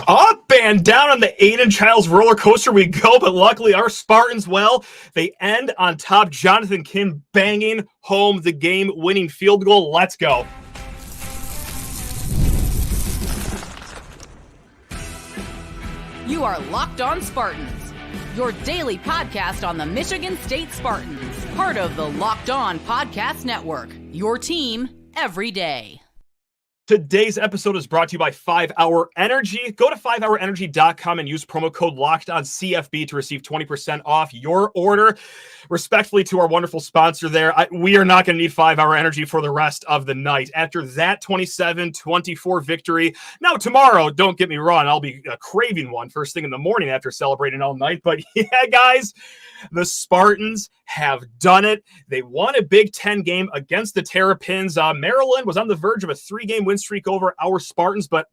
Up and down on the Aiden Chiles roller coaster we go, but luckily our Spartans, well, they end on top. Jonathan Kim banging home the game-winning field goal. Let's go. You are Locked On Spartans, your daily podcast on the Michigan State Spartans, part of the Locked On Podcast Network, your team every day. Today's episode is brought to you by 5-Hour Energy. Go to 5hourenergy.com and use promo code LOCKEDONCFB to receive 20% off your order. Respectfully to our wonderful sponsor there, we are not going to need 5-Hour Energy for the rest of the night. After that 27-24 victory, now tomorrow, don't get me wrong, I'll be craving one first thing in the morning after celebrating all night. But yeah, guys, the Spartans have done it. They won a Big Ten game against the Terrapins. Maryland was on the verge of a 3-game win streak over our Spartans, but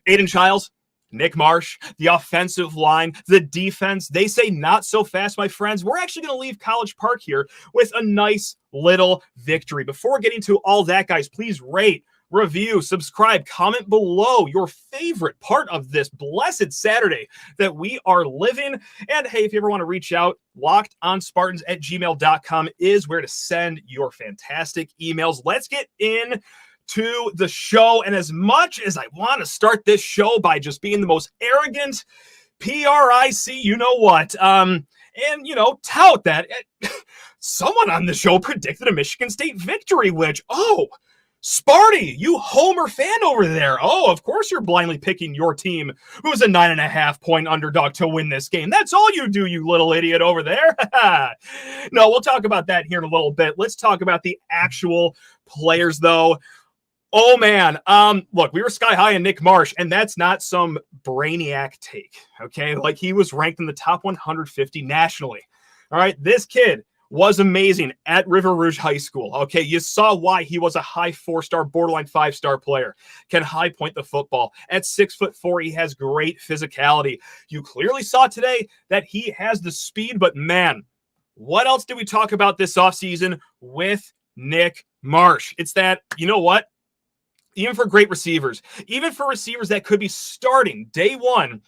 Aidan Chiles, Nick Marsh, the offensive line, the defense, they say not so fast, my friends. We're actually going to leave College Park here with a nice little victory. Before getting to all that, guys, please rate, review, subscribe, comment below your favorite part of this blessed Saturday that we are living. And hey, if you ever want to reach out, lockedonspartans@gmail.com is where to send your fantastic emails. Let's get in to the show. And as much as I want to start this show by just being the most arrogant PRIC, you know what, and, you know, tout that someone on the show predicted a Michigan State victory, which, Sparty, you Homer fan over there. Oh, of course you're blindly picking your team, who's a 9.5-point underdog, to win this game. That's all you do, you little idiot over there. No, we'll talk about that here in a little bit. Let's talk about the actual players, though. Oh, man. Look, we were sky high in Nick Marsh, and that's not some brainiac take, okay? Like, he was ranked in the top 150 nationally. All right, this kid was amazing at River Rouge High School. Okay, you saw why he was a high 4-star, borderline 5-star player. Can high point the football. At 6'4", he has great physicality. You clearly saw today that he has the speed, but man, what else did we talk about this offseason with Nick Marsh? It's that, you know what? Even for great receivers, even for receivers that could be starting day one,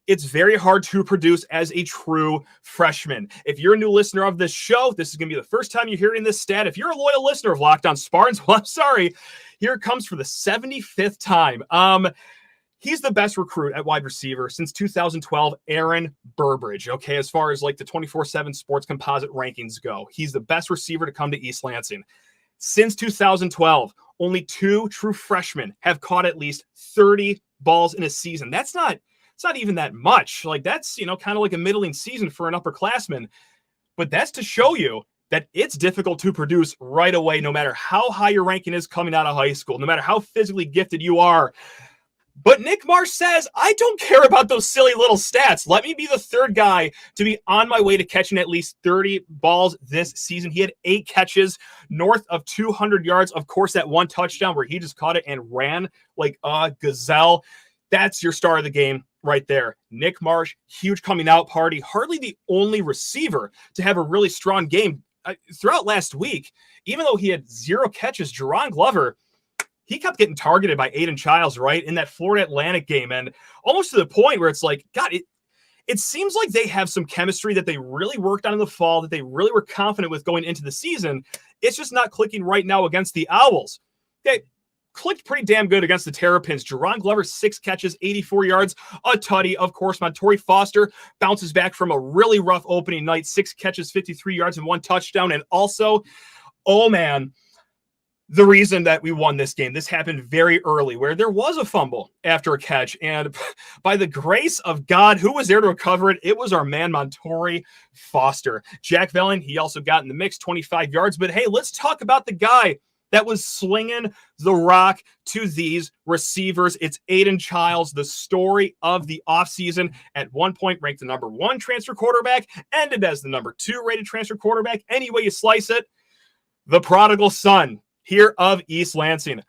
it's very hard to produce as a true freshman. If you're a new listener of this show, this is going to be the first time you're hearing this stat. If you're a loyal listener of Locked On Spartans, well, I'm sorry. Here it comes for the 75th time. He's the best recruit at wide receiver since 2012, Aaron Burbridge. Okay, as far as like the 24/7 sports composite rankings go, he's the best receiver to come to East Lansing. Since 2012, only 2 true freshmen have caught at least 30 balls in a season. It's not even that much. Like, that's, you know, kind of like a middling season for an upperclassman. But that's to show you that it's difficult to produce right away, no matter how high your ranking is coming out of high school, no matter how physically gifted you are. But Nick Marsh says, I don't care about those silly little stats. Let me be the third guy to be on my way to catching at least 30 balls this season. He had 8 catches north of 200 yards. Of course, that one touchdown where he just caught it and ran like a gazelle. That's your star of the game right there. Nick Marsh, huge coming out party. Hardly the only receiver to have a really strong game. Throughout last week, even though he had 0 catches, Jerron Glover, he kept getting targeted by Aidan Chiles, right, in that Florida Atlantic game. And almost to the point where it's like, God, it seems like they have some chemistry that they really worked on in the fall, that they really were confident with going into the season. It's just not clicking right now against the Owls. They clicked pretty damn good against the Terrapins. Jerron Glover, 6 catches, 84 yards, a tutty. Of course, Montori Foster bounces back from a really rough opening night, 6 catches, 53 yards, and 1 touchdown. And also, oh man, the reason that we won this game, this happened very early, where there was a fumble after a catch. And by the grace of God, who was there to recover it? It was our man, Montori Foster. Jack Velling, he also got in the mix, 25 yards. But hey, let's talk about the guy that was slinging the rock to these receivers. It's Aiden Chiles, the story of the offseason. At one point, ranked the number 1 transfer quarterback, ended as the number 2 rated transfer quarterback. Any way you slice it, the prodigal son here of East Lansing.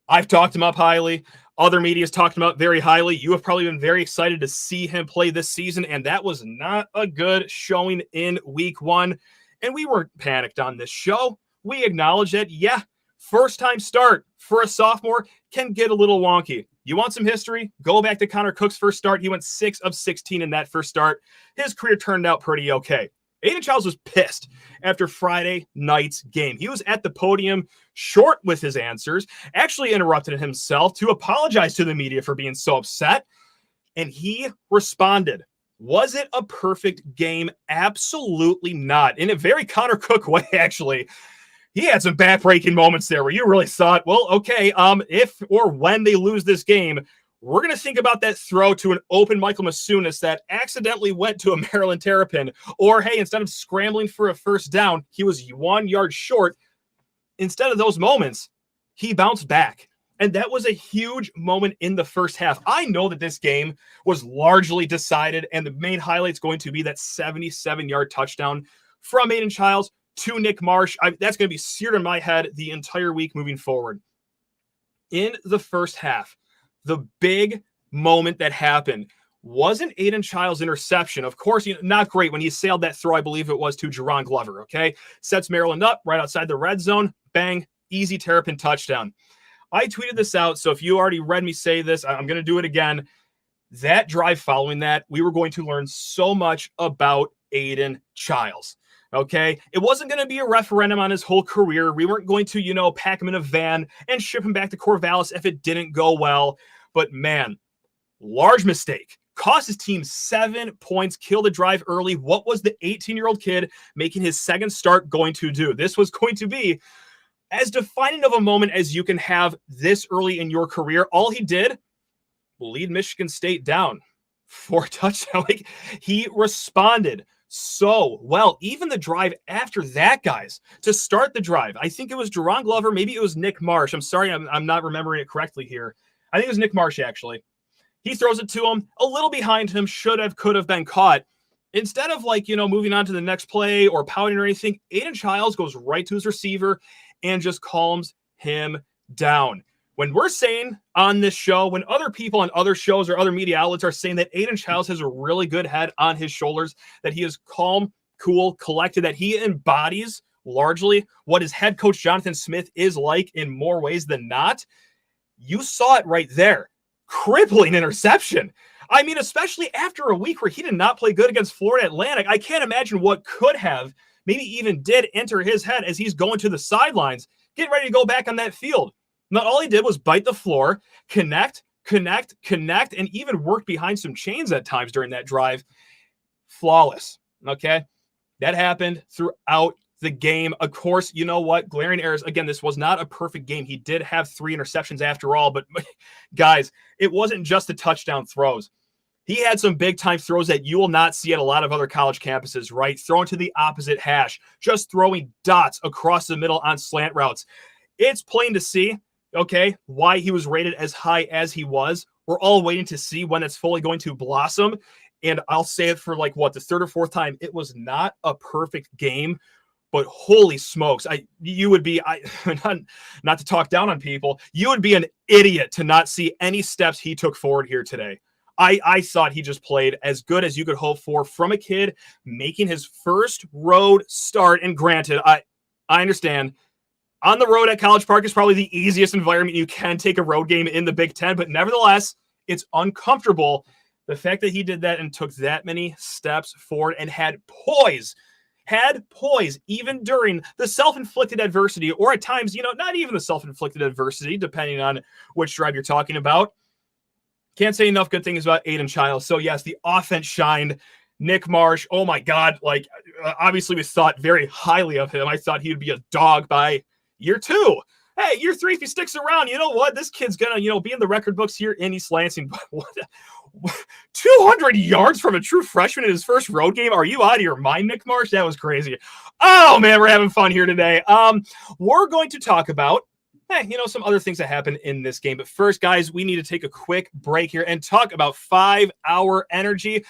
I've talked him up highly. Other media's talked him up very highly. You have probably been very excited to see him play this season, and that was not a good showing in week 1. And we weren't panicked on this show. We acknowledge that, yeah, first-time start for a sophomore can get a little wonky. You want some history? Go back to Connor Cook's first start. He went 6 of 16 in that first start. His career turned out pretty okay. Aidan Chiles was pissed after Friday night's game. He was at the podium short with his answers, actually interrupted himself to apologize to the media for being so upset, and he responded. Was it a perfect game? Absolutely not. In a very Connor Cook way, actually. He had some back-breaking moments there where you really thought, well, okay, if or when they lose this game, we're going to think about that throw to an open Michael Masunis that accidentally went to a Maryland Terrapin. Or, hey, instead of scrambling for a first down, he was 1 yard short. Instead of those moments, he bounced back. And that was a huge moment in the first half. I know that this game was largely decided, and the main highlight's going to be that 77-yard touchdown from Aidan Chiles to Nick Marsh. That's going to be seared in my head the entire week moving forward. In the first half, the big moment that happened wasn't Aidan Chiles' interception. Of course, not great when he sailed that throw, I believe it was, to Jerron Glover, okay? Sets Maryland up right outside the red zone. Bang, easy Terrapin touchdown. I tweeted this out, so if you already read me say this, I'm going to do it again. That drive following that, we were going to learn so much about Aidan Chiles. Okay, it wasn't going to be a referendum on his whole career. We weren't going to, pack him in a van and ship him back to Corvallis if it didn't go well. But man, large mistake. Cost his team 7 points, killed the drive early. What was the 18-year-old kid making his second start going to do? This was going to be as defining of a moment as you can have this early in your career. All he did, lead Michigan State down 4 touchdowns. He responded so well. Even the drive after that, guys, to start the drive, I think it was Jerron Glover, maybe it was Nick Marsh. I'm sorry, I'm not remembering it correctly here. I think it was Nick Marsh, actually. He throws it to him, a little behind him, could have been caught. Instead of moving on to the next play or pouting or anything, Aidan Chiles goes right to his receiver and just calms him down. When we're saying on this show, when other people on other shows or other media outlets are saying that Aidan Chiles has a really good head on his shoulders, that he is calm, cool, collected, that he embodies largely what his head coach Jonathan Smith is like in more ways than not, you saw it right there. Crippling interception. I mean, especially after a week where he did not play good against Florida Atlantic, I can't imagine what could have, maybe even did enter his head as he's going to the sidelines, getting ready to go back on that field. Not all he did was bite the floor, connect, and even work behind some chains at times during that drive. Flawless, okay? That happened throughout the game. Of course, you know what? Glaring errors. Again, this was not a perfect game. He did have 3 interceptions after all, but guys, it wasn't just the touchdown throws. He had some big-time throws that you will not see at a lot of other college campuses, right? Throwing to the opposite hash, just throwing dots across the middle on slant routes. It's plain to see, okay, why he was rated as high as he was. We're all waiting to see when it's fully going to blossom. And I'll say it for the third or fourth time. It was not a perfect game, but holy smokes, you would be, not to talk down on people, you would be an idiot to not see any steps he took forward here today. I thought he just played as good as you could hope for from a kid making his first road start. And granted, I understand on the road at College Park is probably the easiest environment you can take a road game in the Big Ten, but nevertheless, it's uncomfortable. The fact that he did that and took that many steps forward and had poise even during the self-inflicted adversity, or at times, not even the self-inflicted adversity, depending on which drive you're talking about. Can't say enough good things about Aidan Chiles. So yes, the offense shined. Nick Marsh, oh my God, obviously we thought very highly of him. I thought he would be a dog by year 2. Hey, year 3, if he sticks around, you know what? This kid's going to, be in the record books here in East Lansing. 200 yards from a true freshman in his first road game? Are you out of your mind, Nick Marsh? That was crazy. Oh, man, we're having fun here today. We're going to talk about, some other things that happened in this game. But first, guys, we need to take a quick break here and talk about 5-Hour Energy.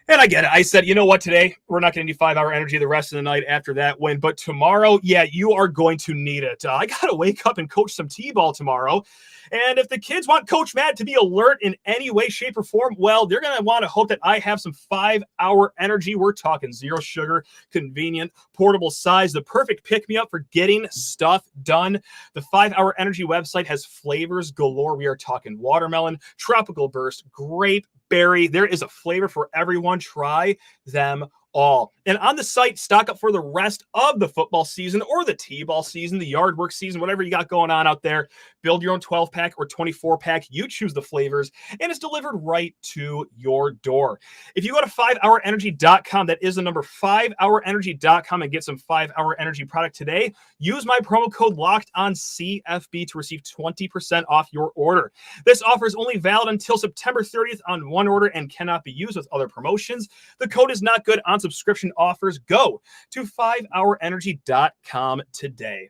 And I get it. I said, you know what, today we're not going to need 5-hour energy the rest of the night after that win. But tomorrow, yeah, you are going to need it. I got to wake up and coach some T-ball tomorrow. And if the kids want Coach Matt to be alert in any way, shape, or form, well, they're going to want to hope that I have some 5-hour energy. We're talking zero sugar, convenient, portable size, the perfect pick-me-up for getting stuff done. The 5-hour energy website has flavors galore. We are talking watermelon, tropical burst, grape, berry. There is a flavor for everyone. Try them all. And on the site, stock up for the rest of the football season or the T-ball season, the yard work season, whatever you got going on out there. Build your own 12-pack or 24-pack. You choose the flavors, and it's delivered right to your door. If you go to 5hourenergy.com, that is the number 5hourenergy.com, and get some 5-hour energy product today, use my promo code LOCKEDONCFB to receive 20% off your order. This offer is only valid until September 30th on one order and cannot be used with other promotions. The code is not good on subscription offers. Go to 5hourenergy.com today.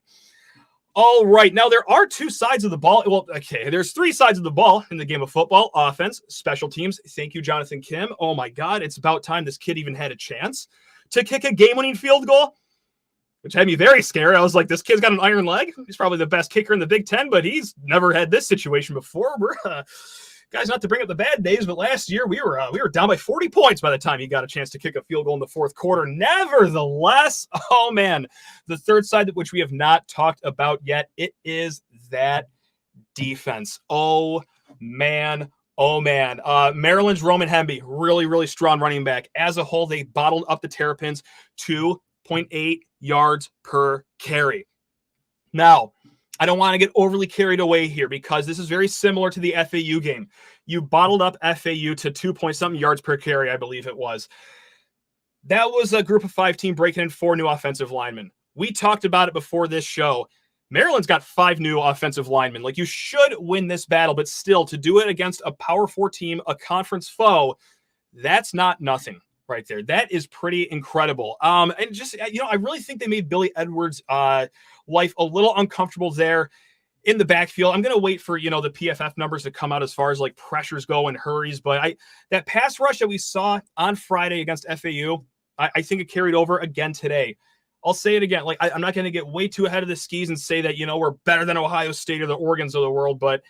All right. Now, there are two sides of the ball. Well, okay, there's three sides of the ball in the game of football: offense, special teams. Thank you, Jonathan Kim. Oh, my God. It's about time this kid even had a chance to kick a game-winning field goal, which had me very scared. I was like, this kid's got an iron leg. He's probably the best kicker in the Big Ten, but he's never had this situation before. We're guys, not to bring up the bad days, but last year we were down by 40 points by the time he got a chance to kick a field goal in the fourth quarter. Nevertheless, oh man, the third side, which we have not talked about yet, it is that defense. Oh man. Maryland's Roman Hemby, really, really strong running back. As a whole, they bottled up the Terrapins, 2.8 yards per carry. Now, I don't want to get overly carried away here because this is very similar to the FAU game. You bottled up FAU to 2-point-something yards per carry, I believe it was. That was a group of 5 team breaking in 4 new offensive linemen. We talked about it before this show. Maryland's got 5 new offensive linemen. Like, you should win this battle, but still, to do it against a Power 4 team, a conference foe, that's not nothing right there. That is pretty incredible. And just, I really think they made Billy Edwards' life a little uncomfortable there in the backfield. I'm going to wait for, the PFF numbers to come out as far as like pressures go and hurries. But that pass rush that we saw on Friday against FAU, I think it carried over again today. I'll say it again. Like, I'm not going to get way too ahead of the skis and say that, we're better than Ohio State or the Oregons of the world. But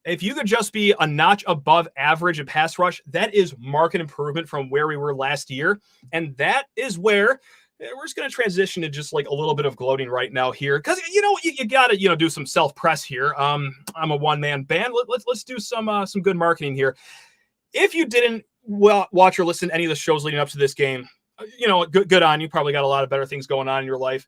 if you could just be a notch above average in pass rush, that is market improvement from where we were last year. And that is where we're just going to transition to just like a little bit of gloating right now here. Because, you got to, do some self-press here. I'm a one-man band. Let's do some good marketing here. If you didn't watch or listen to any of the shows leading up to this game, good on you. Probably got a lot of better things going on in your life.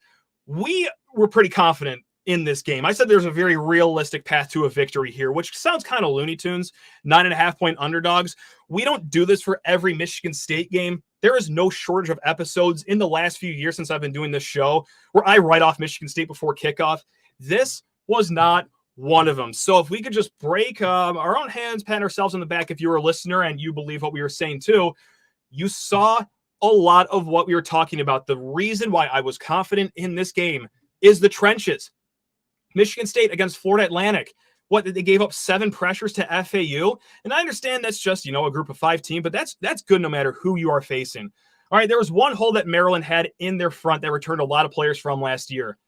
We were pretty confident in this game. I said there's a very realistic path to a victory here, which sounds kind of Looney Tunes, 9.5-point underdogs. We don't do this for every Michigan State game. There is no shortage of episodes in the last few years since I've been doing this show where I write off Michigan State before kickoff. This was not one of them. So if we could just break our own hands, pat ourselves on the back if you were a listener and you believe what we were saying too, you saw a lot of what we were talking about. The reason why I was confident in this game is the trenches. Michigan State against Florida Atlantic. They gave up 7 pressures to FAU. And I understand that's just, a group of 5 team, but that's good no matter who you are facing. All right, there was one hole that Maryland had in their front that returned a lot of players from last year.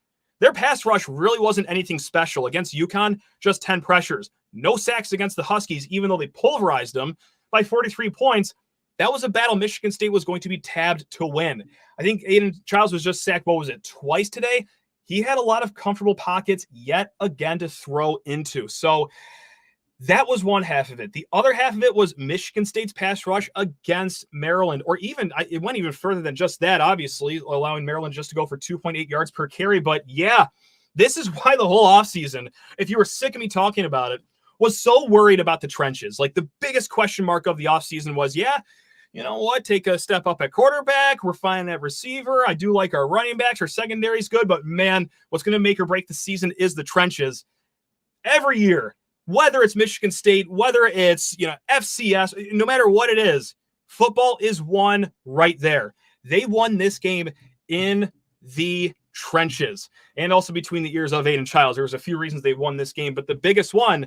Their pass rush really wasn't anything special. Against UConn, just 10 pressures. No sacks against the Huskies, even though they pulverized them by 43 points. That was a battle Michigan State was going to be tabbed to win. I think Aidan Chiles was just sacked, twice today? He had a lot of comfortable pockets yet again to throw into. So that was one half of it. The other half of it was Michigan State's pass rush against Maryland, or even it went even further than just that, obviously, allowing Maryland just to go for 2.8 yards per carry. But yeah, this is why the whole offseason, if you were sick of me talking about it, was so worried about the trenches. Like, the biggest question mark of the offseason was, you know what? Take a step up at quarterback. We're fine at receiver. I do like our running backs. Our secondary is good, but man, what's going to make or break the season is the trenches. Every year, whether it's Michigan State, whether it's, FCS, no matter what it is, football is won right there. They won this game in the trenches and also between the ears of Aiden Chiles. There was a few reasons they won this game, but the biggest one,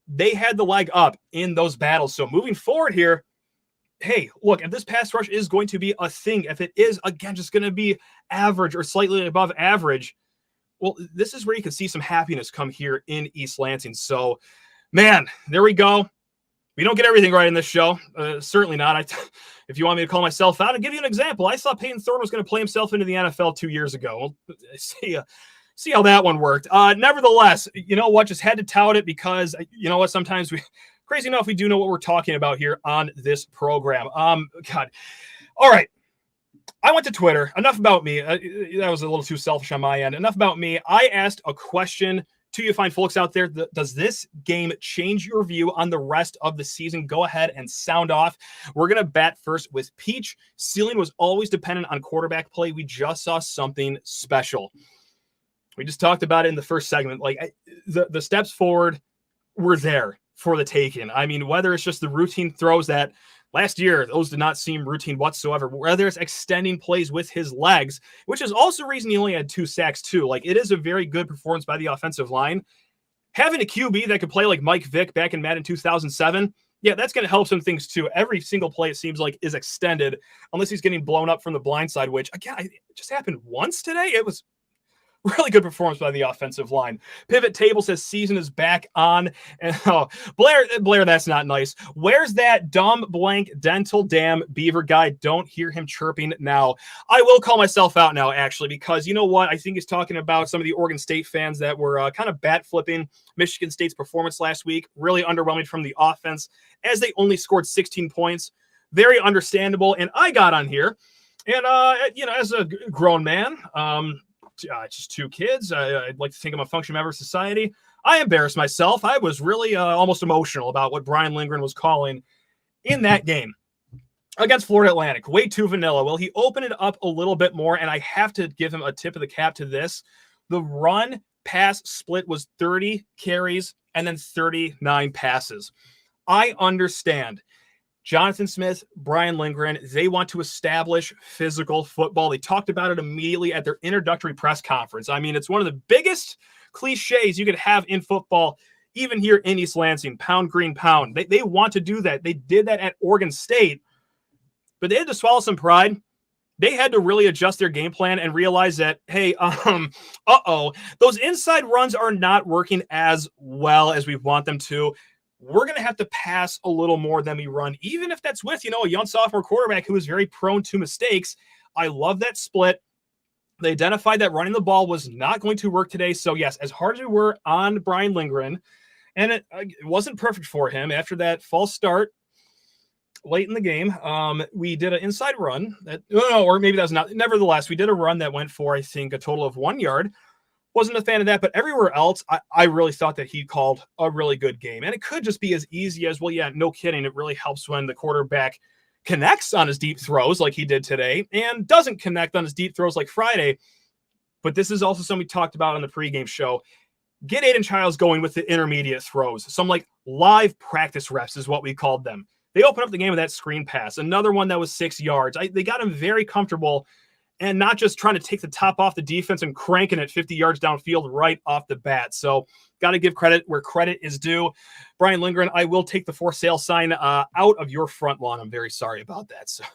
they had the leg up in those battles. So moving forward here, hey, look, if this pass rush is going to be a thing, if it is, again, just going to be average or slightly above average, well, this is where you can see some happiness come here in East Lansing. So, man, there we go. We don't get everything right in this show. Certainly not. If you want me to call myself out, I'll give you an example. I thought Peyton Thorne was going to play himself into the NFL 2 years ago. Well, see how that one worked. Nevertheless, you know what? Just had to tout it because, you know what? Sometimes crazy enough, we do know what we're talking about here on this program. God. All right. I went to Twitter. Enough about me. That was a little too selfish on my end. Enough about me. I asked a question to you fine folks out there. Does this game change your view on the rest of the season? Go ahead and sound off. We're going to bat first with Peach. Ceiling was always dependent on quarterback play. We just saw something special. We just talked about it in the first segment. Like the steps forward were there for the taking. I mean, whether it's just the routine throws that last year, those did not seem routine whatsoever. Whether it's extending plays with his legs, which is also the reason he only had 2 sacks too. Like, it is a very good performance by the offensive line. Having a QB that could play like Mike Vick back in Madden 2007, yeah, that's going to help some things too. Every single play, it seems like, is extended unless he's getting blown up from the blind side, which, again, it just happened once today. It was really good performance by the offensive line. Pivot Table says season is back on. And Blair, that's not nice. Where's that dumb blank dental damn Beaver guy? Don't hear him chirping now. I will call myself out now, actually, because you know what? I think he's talking about some of the Oregon State fans that were kind of bat flipping Michigan State's performance last week. Really underwhelming from the offense as they only scored 16 points. Very understandable. And I got on here and, as a grown man, just 2 kids. I'd like to think I'm a functioning member of society. I embarrassed myself. I was really almost emotional about what Brian Lindgren was calling in that game against Florida Atlantic. Way too vanilla. Well, he opened it up a little bit more, and I have to give him a tip of the cap to this. The run-pass split was 30 carries and then 39 passes. I understand. Jonathan Smith, Brian Lindgren, they want to establish physical football. They talked about it immediately at their introductory press conference. I mean, it's one of the biggest cliches you could have in football, even here in East Lansing, pound, green, pound. They want to do that. They did that at Oregon State, but they had to swallow some pride. They had to really adjust their game plan and realize that, hey, those inside runs are not working as well as we want them to. We're going to have to pass a little more than we run, even if that's with, a young sophomore quarterback who is very prone to mistakes. I love that split. They identified that running the ball was not going to work today. So, yes, as hard as we were on Brian Lindgren, and it wasn't perfect for him after that false start late in the game, we did an inside run. Or maybe that was not. Nevertheless, we did a run that went for, I think, a total of 1 yard. Wasn't a fan of that, but everywhere else, I really thought that he called a really good game. And it could just be as easy as, well, yeah, no kidding. It really helps when the quarterback connects on his deep throws like he did today and doesn't connect on his deep throws like Friday. But this is also something we talked about on the pregame show. Get Aidan Chiles going with the intermediate throws. Some like live practice reps is what we called them. They opened up the game with that screen pass. Another one that was 6 yards. They got him very comfortable and not just trying to take the top off the defense and cranking it 50 yards downfield right off the bat. So got to give credit where credit is due. Brian Lindgren, I will take the for sale sign out of your front lawn. I'm very sorry about that. So,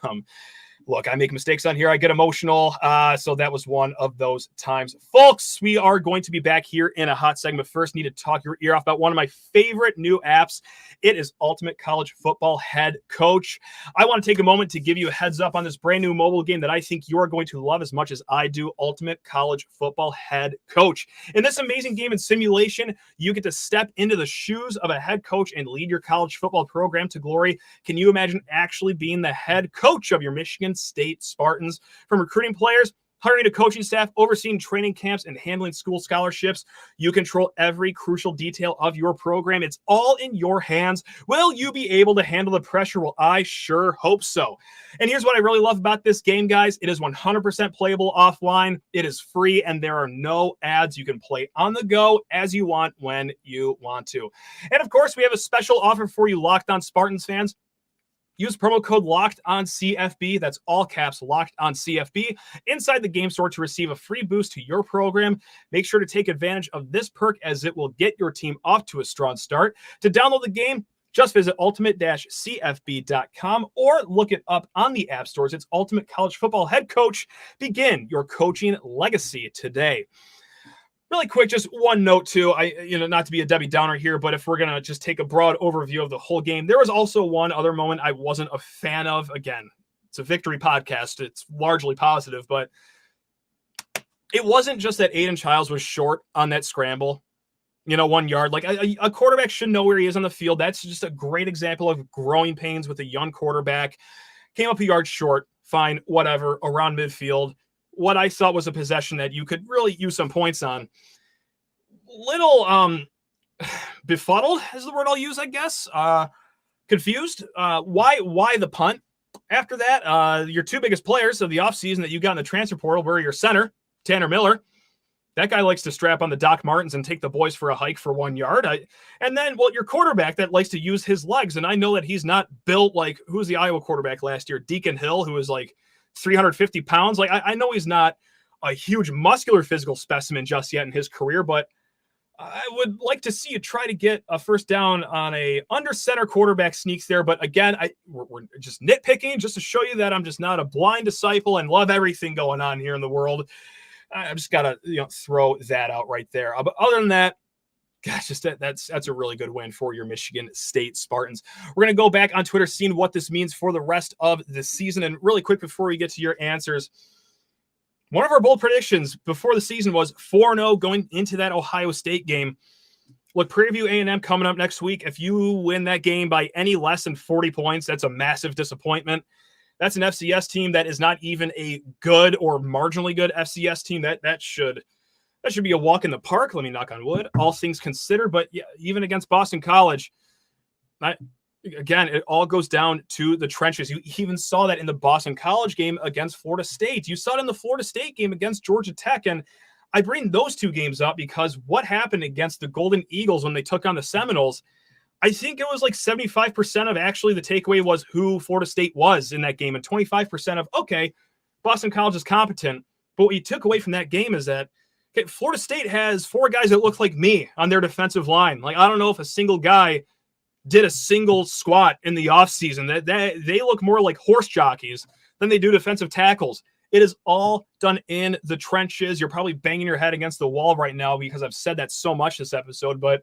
look, I make mistakes on here. I get emotional. So that was one of those times. Folks, we are going to be back here in a hot segment. First, need to talk your ear off about one of my favorite new apps. It is Ultimate College Football Head Coach. I want to take a moment to give you a heads up on this brand new mobile game that I think you're going to love as much as I do, Ultimate College Football Head Coach. In this amazing game and simulation, you get to step into the shoes of a head coach and lead your college football program to glory. Can you imagine actually being the head coach of your Michigan State Spartans? From recruiting players, hiring a coaching staff, overseeing training camps, and handling school scholarships, you control every crucial detail of your program. It's all in your hands. Will you be able to handle the pressure? Well, I sure hope so. And here's what I really love about this game, guys. It is 100% playable offline. It is free, and there are no ads. You can play on the go as you want when you want to. And, of course, we have a special offer for you Locked On Spartans fans. Use promo code LOCKEDONCFB, that's all caps, LOCKEDONCFB, inside the game store to receive a free boost to your program. Make sure to take advantage of this perk as it will get your team off to a strong start. To download the game, Just visit ultimate-cfb.com or look it up on the app stores. It's Ultimate College Football Head Coach. Begin your coaching legacy today. Really quick, just one note too. Not to be a Debbie Downer here, but if we're going to just take a broad overview of the whole game, there was also one other moment I wasn't a fan of. Again, it's a victory podcast. It's largely positive, but it wasn't just that Aidan Chiles was short on that scramble, 1 yard. Like a quarterback should know where he is on the field. That's just a great example of growing pains with a young quarterback. Came up a yard short, fine, whatever, around midfield. What I thought was a possession that you could really use some points on. Little befuddled is the word I'll use, I guess. Confused. Why the punt? After that, your two biggest players of the offseason that you got in the transfer portal were your center, Tanner Miller. That guy likes to strap on the Doc Martens and take the boys for a hike for 1 yard. And then, your quarterback that likes to use his legs. And I know that he's not built like, who was the Iowa quarterback last year? Deacon Hill, who was like 350 pounds. Like, I know he's not a huge muscular physical specimen just yet in his career, but I would like to see you try to get a first down on a under center quarterback sneaks there. But again, we're just nitpicking just to show you that I'm just not a blind disciple and love everything going on here in the world. I just got to throw that out right there. But other than that, gosh, that's a really good win for your Michigan State Spartans. We're going to go back on Twitter, seeing what this means for the rest of the season. And really quick before we get to your answers, one of our bold predictions before the season was 4-0 going into that Ohio State game. Look, Prairie A&M coming up next week. If you win that game by any less than 40 points, that's a massive disappointment. That's an FCS team that is not even a good or marginally good FCS team. That should be a walk in the park. Let me knock on wood, all things considered. But yeah, even against Boston College, again, it all goes down to the trenches. You even saw that in the Boston College game against Florida State. You saw it in the Florida State game against Georgia Tech. And I bring those two games up because what happened against the Golden Eagles when they took on the Seminoles, I think it was like 75% of actually the takeaway was who Florida State was in that game, and 25% of, okay, Boston College is competent. But what you took away from that game is that Florida State has four guys that look like me on their defensive line. Like, I don't know if a single guy did a single squat in the offseason. That they look more like horse jockeys than they do defensive tackles. It is all done in the trenches. You're probably banging your head against the wall right now because I've said that so much this episode. But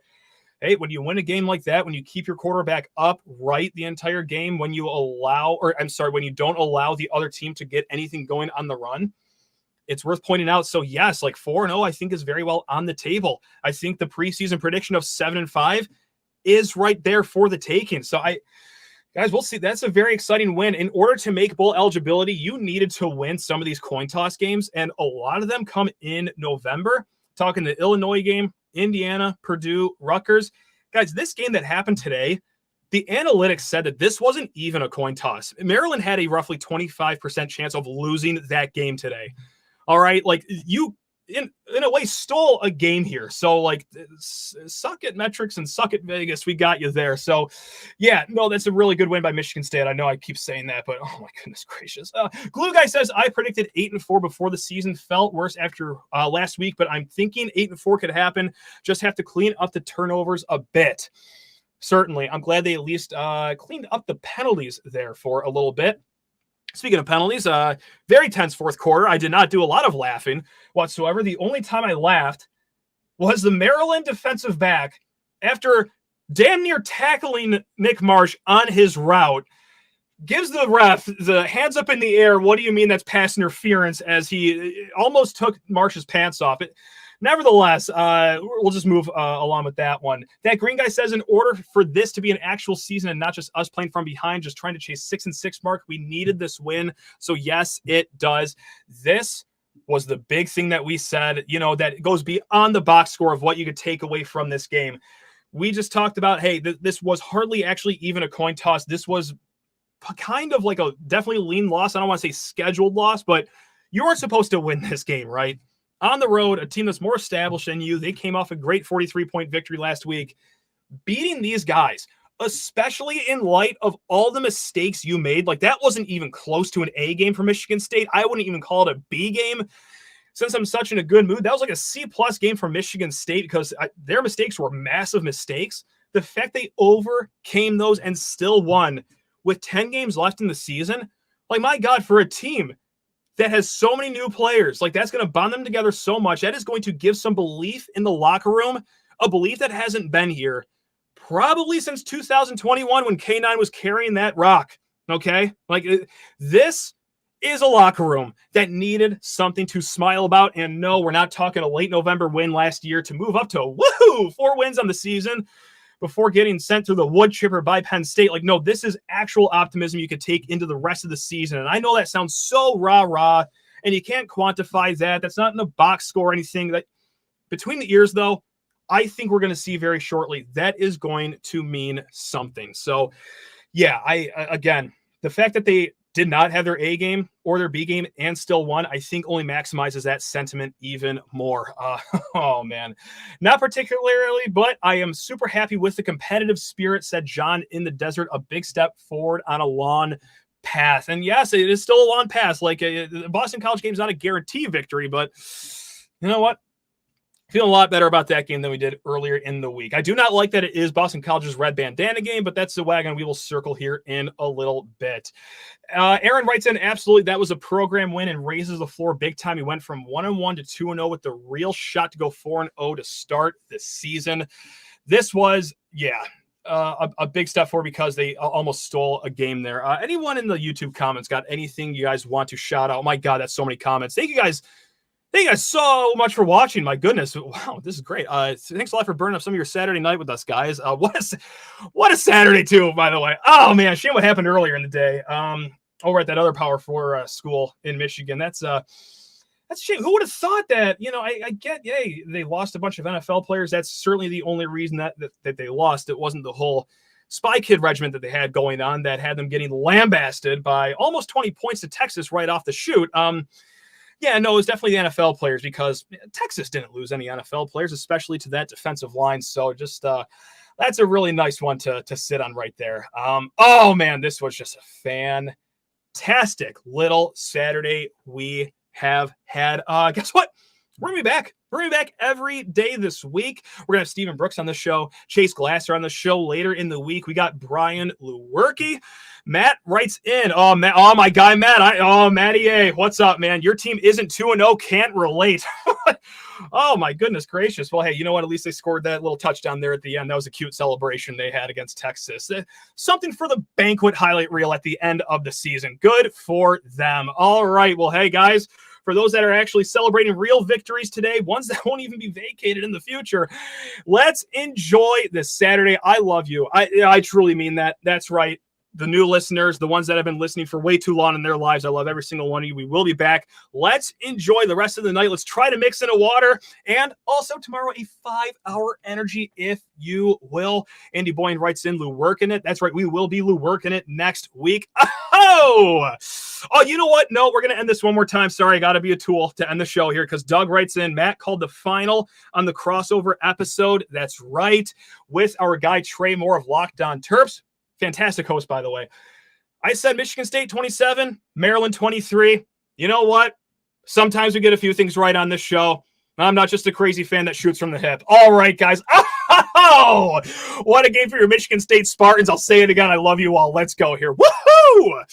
hey, when you win a game like that, when you keep your quarterback upright the entire game, when you don't allow the other team to get anything going on the run, it's worth pointing out. So yes, like 4-0, I think is very well on the table. I think the preseason prediction of 7-5 is right there for the taking. So guys, we'll see. That's a very exciting win. In order to make bowl eligibility, you needed to win some of these coin toss games, and a lot of them come in November. Talking the Illinois game, Indiana, Purdue, Rutgers. Guys, this game that happened today, the analytics said that this wasn't even a coin toss. Maryland had a roughly 25% chance of losing that game today. All right, like you, in a way, stole a game here. So, like, suck at metrics and suck at Vegas. We got you there. So, yeah, no, that's a really good win by Michigan State. I know I keep saying that, but oh my goodness gracious. Glue Guy says, I predicted 8-4 before the season. Felt worse after last week, but I'm thinking 8-4 could happen. Just have to clean up the turnovers a bit. Certainly. I'm glad they at least cleaned up the penalties there for a little bit. Speaking of penalties, very tense fourth quarter. I did not do a lot of laughing whatsoever. The only time I laughed was the Maryland defensive back, after damn near tackling Nick Marsh on his route, gives the ref the hands up in the air. What do you mean that's pass interference, as he almost took Marsh's pants off. Nevertheless, we'll just move along with that one. That Green Guy says, in order for this to be an actual season and not just us playing from behind, just trying to chase 6-6 mark, we needed this win. So yes, it does. This was the big thing that we said, that goes beyond the box score of what you could take away from this game. We just talked about, hey, this was hardly actually even a coin toss. This was kind of like a definitely lean loss. I don't want to say scheduled loss, but you weren't supposed to win this game, right? On the road, a team that's more established than you. They came off a great 43-point victory last week. Beating these guys, especially in light of all the mistakes you made, like that wasn't even close to an A game for Michigan State. I wouldn't even call it a B game. Since I'm such in a good mood, that was like a C+ game for Michigan State because their mistakes were massive mistakes. the fact they overcame those and still won with 10 games left in the season, like, my God, for a team that has so many new players, like, that's going to bond them together so much. That is going to give some belief in the locker room, a belief that hasn't been here probably since 2021 when K9 was carrying that rock. Okay? Like, this is a locker room that needed something to smile about. And no, we're not talking a late November win last year to move up to, woohoo, 4 wins on the season before getting sent through the wood chipper by Penn State. Like, no, this is actual optimism you could take into the rest of the season. And I know that sounds so rah-rah, and you can't quantify that. That's not in the box score or anything. That between the ears, though, I think we're going to see very shortly that is going to mean something. So, yeah, again, the fact that they did not have their A game or their B game and still won, I think only maximizes that sentiment even more. Oh, man. Not particularly, but I am super happy with the competitive spirit, said John in the desert, a big step forward on a long path. And yes, it is still a long path. Like, the Boston College game is not a guarantee victory, but you know what? Feeling a lot better about that game than we did earlier in the week. I do not like that it is Boston College's red bandana game, but that's the wagon we will circle here in a little bit. Aaron writes in, absolutely, that was a program win and raises the floor big time. He went from 1-1 to 2-0 with the real shot to go 4-0 to start the season. This was, a big step forward because they almost stole a game there. Anyone in the YouTube comments got anything you guys want to shout out? Oh my God, that's so many comments. Thank you guys so much for watching. My goodness. Wow, this is great. Thanks a lot for burning up some of your Saturday night with us, guys. What a Saturday, too, by the way. Oh, man, shame what happened earlier in the day over at that other Power 4 school in Michigan. That's a shame. Who would have thought that? You know, I get, they lost a bunch of NFL players. That's certainly the only reason that they lost. It wasn't the whole Spy Kid regiment that they had going on that had them getting lambasted by almost 20 points to Texas right off the shoot. Yeah, no, it was definitely the NFL players because Texas didn't lose any NFL players, especially to that defensive line. So just that's a really nice one to sit on right there. Oh, man, this was just a fantastic little Saturday we have had. Guess what? We're going to be back. We're going to be back every day this week. We're going to have Stephen Brooks on the show, Chase Glasser on the show later in the week. We got Brian Lewerke. Matt writes in, my guy, Matt. Matty A, what's up, man? Your team isn't 2-0, can't relate. Oh, my goodness gracious. Well, hey, you know what? At least they scored that little touchdown there at the end. That was a cute celebration they had against Texas. Something for the banquet highlight reel at the end of the season. Good for them. All right. Well, hey, guys, for those that are actually celebrating real victories today, ones that won't even be vacated in the future, let's enjoy this Saturday. I love you. I truly mean that. That's right. The new listeners, the ones that have been listening for way too long in their lives, I love every single one of you. We will be back. Let's enjoy the rest of the night. Let's try to mix in a water. And also tomorrow, a 5-hour energy, if you will. Andy Boyne writes in, Lou working it. That's right. We will be Lou working it next week. Oh, you know what? No, we're going to end this one more time. Sorry, I got to be a tool to end the show here because Doug writes in, Matt called the final on the crossover episode. That's right. With our guy Trey Moore of Locked On Terps. Fantastic host, by the way. I said Michigan State 27, Maryland 23. You know what? Sometimes we get a few things right on this show. I'm not just a crazy fan that shoots from the hip. All right, guys. Oh, what a game for your Michigan State Spartans. I'll say it again. I love you all. Let's go here. Woohoo!